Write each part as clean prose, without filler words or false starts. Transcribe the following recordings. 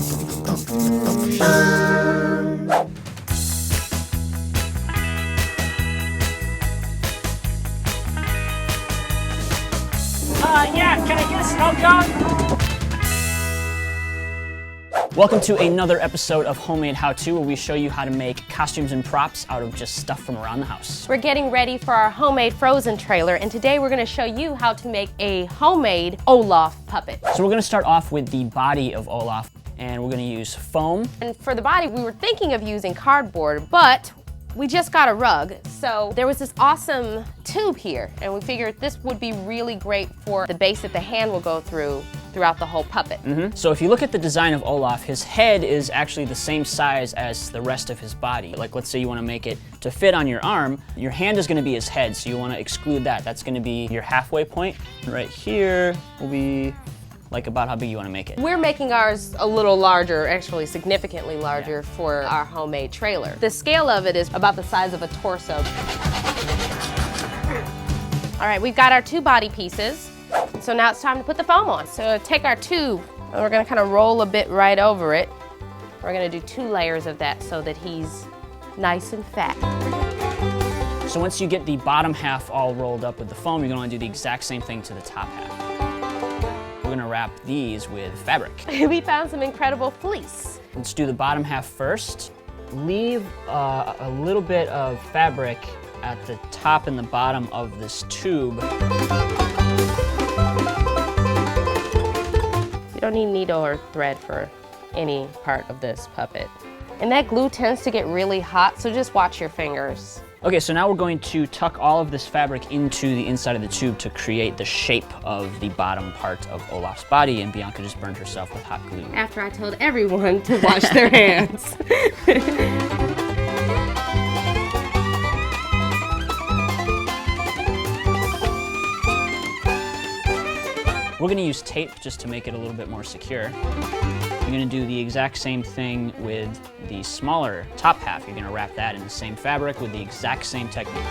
Yeah, can I get a snow cone? Welcome to another episode of Homemade How-To, where we show you how to make costumes and props out of just stuff from around the house. We're getting ready for our homemade Frozen trailer, and today we're going to show you how to make a homemade Olaf puppet. So we're going to start off with the body of Olaf, and we're going to use foam. And for the body, we were thinking of using cardboard, but we just got a rug, so there was this awesome tube here, and we figured this would be really great for the base that the hand will go throughout the whole puppet. So if you look at the design of Olaf, his head is actually the same size as the rest of his body. Like, let's say you want to make it to fit on your arm, your hand is going to be his head, so you want to exclude that. That's going to be your halfway point. Right here will be like about how big you want to make it. We're making ours a little larger, actually significantly larger for our homemade trailer. The scale of it is about the size of a torso. All right, we've got our two body pieces. So now it's time to put the foam on. So take our tube, and we're gonna kind of roll a bit right over it. We're gonna do 2 layers of that so that he's nice and fat. So once you get the bottom half all rolled up with the foam, you're going to want to do the exact same thing to the top half. We're going to wrap these with fabric. We found some incredible fleece. Let's do the bottom half first. Leave a little bit of fabric at the top and the bottom of this tube. You don't need needle or thread for any part of this puppet. And that glue tends to get really hot, so just watch your fingers. Okay, so now we're going to tuck all of this fabric into the inside of the tube to create the shape of the bottom part of Olaf's body, and Bianca just burned herself with hot glue. After I told everyone to wash their hands. We're going to use tape just to make it a little bit more secure. You're going to do the exact same thing with the smaller top half. You're going to wrap that in the same fabric with the exact same technique.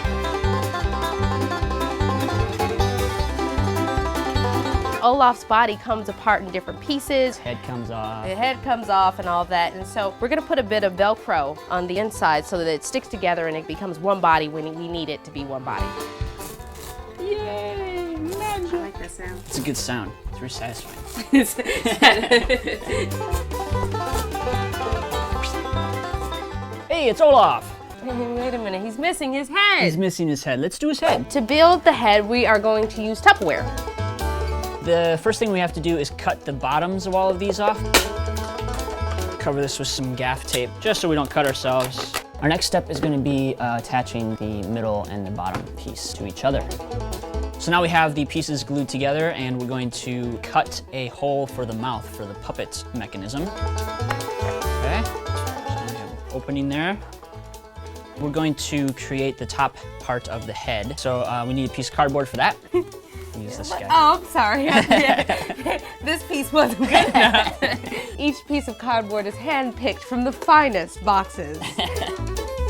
Olaf's body comes apart in different pieces. Head comes off. The head comes off and all of that. And so we're going to put a bit of Velcro on the inside so that it sticks together and it becomes one body when we need it to be one body. Yay! Magic! I like that sound. It's a good sound. It's very satisfying. Hey, it's Olaf! Wait a minute, he's missing his head. He's missing his head. Let's do his head. To build the head, we are going to use Tupperware. The first thing we have to do is cut the bottoms of all of these off. Cover this with some gaff tape, just so we don't cut ourselves. Our next step is going to be attaching the middle and the bottom piece to each other. So now we have the pieces glued together, and we're going to cut a hole for the mouth for the puppet mechanism. Okay, so we have an opening there. We're going to create the top part of the head. So we need a piece of cardboard for that. Use this guy. Oh, I'm sorry. This piece wasn't good enough. Each piece of cardboard is hand-picked from the finest boxes.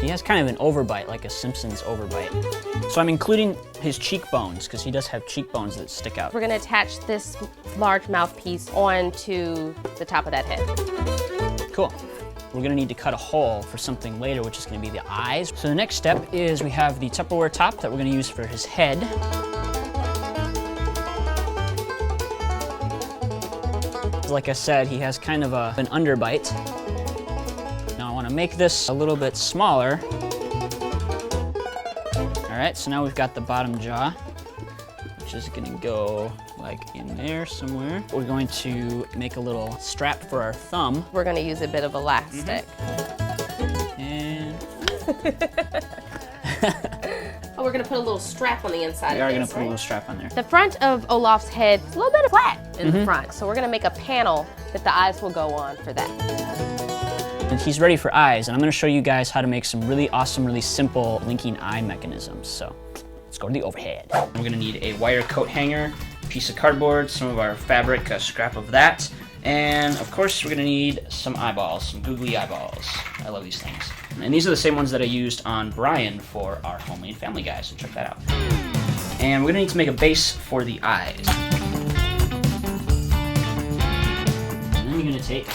He has kind of an overbite, like a Simpsons overbite. So I'm including his cheekbones, because he does have cheekbones that stick out. We're going to attach this large mouthpiece onto the top of that head. Cool. We're going to need to cut a hole for something later, which is going to be the eyes. So the next step is we have the Tupperware top that we're going to use for his head. Like I said, he has kind of an underbite. Now I want to make this a little bit smaller. All right, so now we've got the bottom jaw, which is going to go like in there somewhere. We're going to make a little strap for our thumb. We're going to use a bit of elastic. And Oh, we're going to put a little strap on the inside. we are going to put a little strap on there. The front of Olaf's head is a little bit flat in the front, so we're going to make a panel that the eyes will go on for that. And he's ready for eyes, and I'm going to show you guys how to make some really awesome, really simple linking eye mechanisms. So let's go to the overhead. We're going to need a wire coat hanger, a piece of cardboard, some of our fabric, a scrap of that, and of course we're going to need some eyeballs, some googly eyeballs. I love these things. And these are the same ones that I used on Brian for our homemade Family Guy, so check that out. And we're going to need to make a base for the eyes. And then you're going to take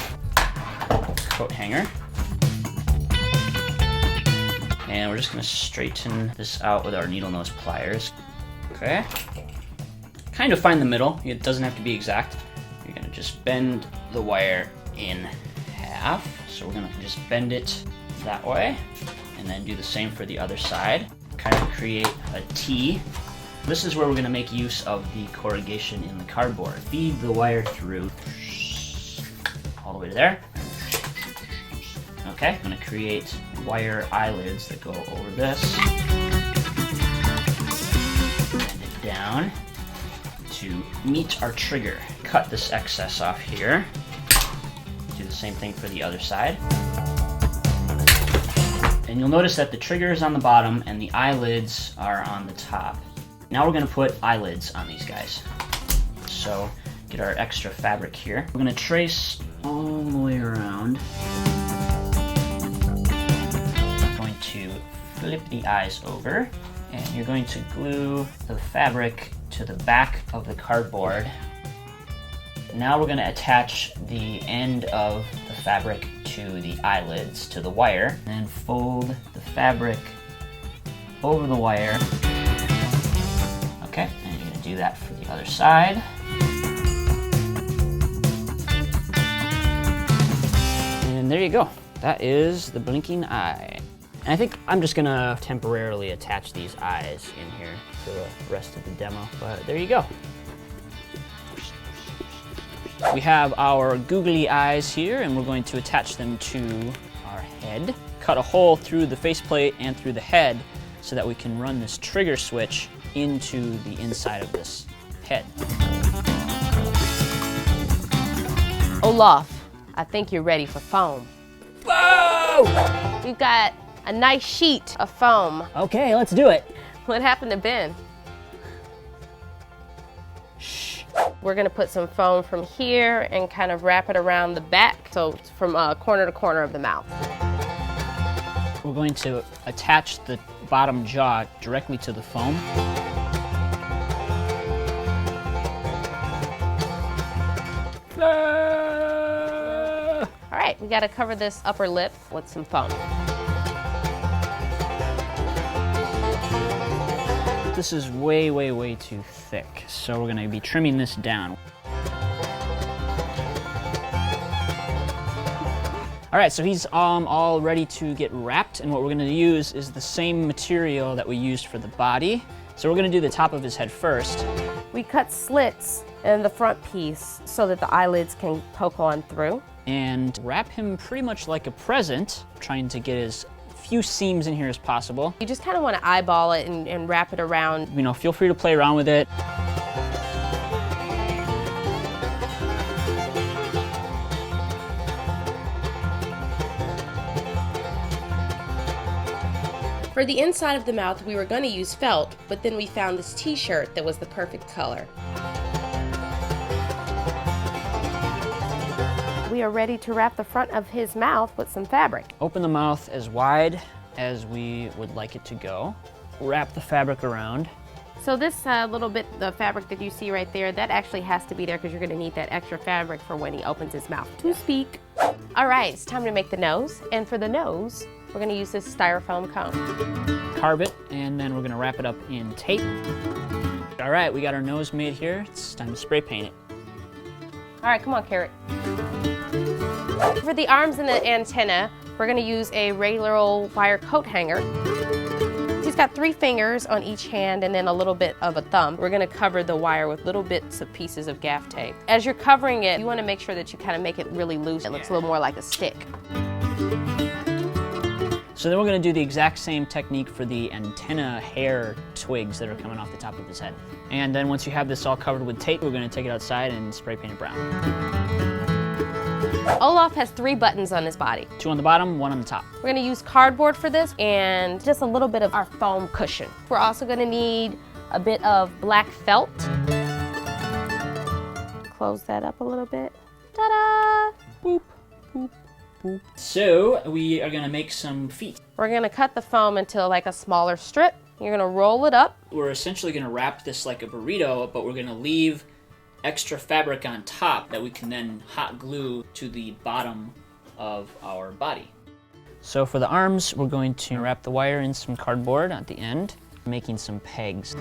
coat hanger. And we're just gonna straighten this out with our needle nose pliers. Okay. Kind of find the middle. It doesn't have to be exact. You're gonna just bend the wire in half. So we're gonna just bend it that way, and then do the same for the other side. Kind of create a T. This is where we're gonna make use of the corrugation in the cardboard. Feed the wire through all the way to there. Okay, I'm gonna create wire eyelids that go over this. Bend it down to meet our trigger. Cut this excess off here. Do the same thing for the other side. And you'll notice that the trigger is on the bottom and the eyelids are on the top. Now we're gonna put eyelids on these guys. So get our extra fabric here. We're gonna trace all the way around. I'm going to flip the eyes over, and you're going to glue the fabric to the back of the cardboard. Now we're going to attach the end of the fabric to the eyelids, to the wire, and then fold the fabric over the wire. Okay, and you're going to do that for the other side. And there you go. That is the blinking eye. And I think I'm just going to temporarily attach these eyes in here for the rest of the demo, but there you go. We have our googly eyes here, and we're going to attach them to our head. Cut a hole through the faceplate and through the head so that we can run this trigger switch into the inside of this head. Olaf, I think you're ready for foam. Whoa! We've got a nice sheet of foam. Okay, let's do it. What happened to Ben? We're gonna put some foam from here and kind of wrap it around the back, so it's from corner to corner of the mouth. We're going to attach the bottom jaw directly to the foam. All right, we gotta cover this upper lip with some foam. This is way, way, way too thick, so we're gonna be trimming this down. All right, so he's all ready to get wrapped, and what we're gonna use is the same material that we used for the body. So we're gonna do the top of his head first. We cut slits in the front piece so that the eyelids can poke on through. And wrap him pretty much like a present, trying to get as few seams in here as possible. You just kind of want to eyeball it and wrap it around. You know, feel free to play around with it. For the inside of the mouth, we were going to use felt, but then we found this t-shirt that was the perfect color. We are ready to wrap the front of his mouth with some fabric. Open the mouth as wide as we would like it to go. Wrap the fabric around. So this little bit, the fabric that you see right there, that actually has to be there because you're going to need that extra fabric for when he opens his mouth to speak. All right, it's time to make the nose. And for the nose, we're going to use this styrofoam cone. Carve it, and then we're going to wrap it up in tape. All right, we got our nose made here. It's time to spray paint it. All right, come on, Carrot. For the arms and the antenna, we're going to use a regular old wire coat hanger. He's got 3 fingers on each hand and then a little bit of a thumb. We're going to cover the wire with little bits of pieces of gaff tape. As you're covering it, you want to make sure that you kind of make it really loose. It looks a little more like a stick. So then we're going to do the exact same technique for the antenna hair twigs that are coming off the top of his head. And then once you have this all covered with tape, we're going to take it outside and spray paint it brown. Olaf has 3 buttons on his body. 2 on the bottom, 1 on the top. We're going to use cardboard for this and just a little bit of our foam cushion. We're also going to need a bit of black felt. Close that up a little bit. Ta-da! Boop, boop, boop. So we are going to make some feet. We're going to cut the foam into like a smaller strip. You're going to roll it up. We're essentially going to wrap this like a burrito, but we're going to leave extra fabric on top that we can then hot glue to the bottom of our body. So for the arms, we're going to wrap the wire in some cardboard at the end, making some pegs.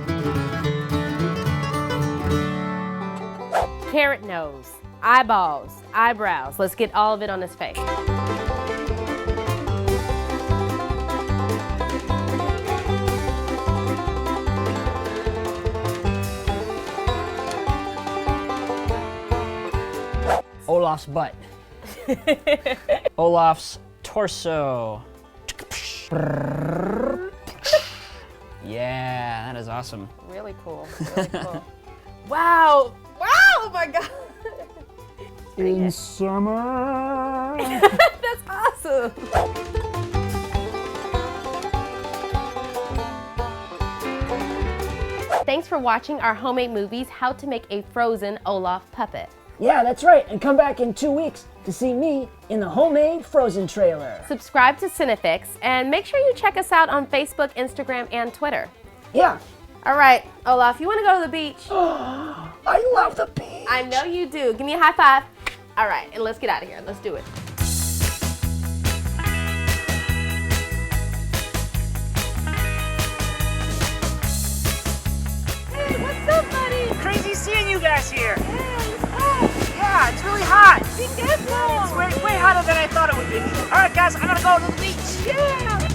Carrot nose, eyeballs, eyebrows. Let's get all of it on his face. Olaf's butt. Olaf's torso. Yeah, that is awesome. Really cool, really cool. Wow, wow, oh my God. In summer. That's awesome. Thanks for watching our homemade movies, How to Make a Frozen Olaf Puppet. Yeah, that's right. And come back in 2 weeks to see me in the homemade Frozen trailer. Subscribe to CineFix and make sure you check us out on Facebook, Instagram, and Twitter. Yeah. All right, Olaf, you want to go to the beach? I love the beach. I know you do. Give me a high five. All right, and let's get out of here. Let's do it. Hey, what's up, buddy? Crazy seeing you guys here. Hey, it's hot. Yeah, it's really hot. Be careful. It's way hotter than I thought it would be. All right, guys, I'm gonna go to the beach. Yeah.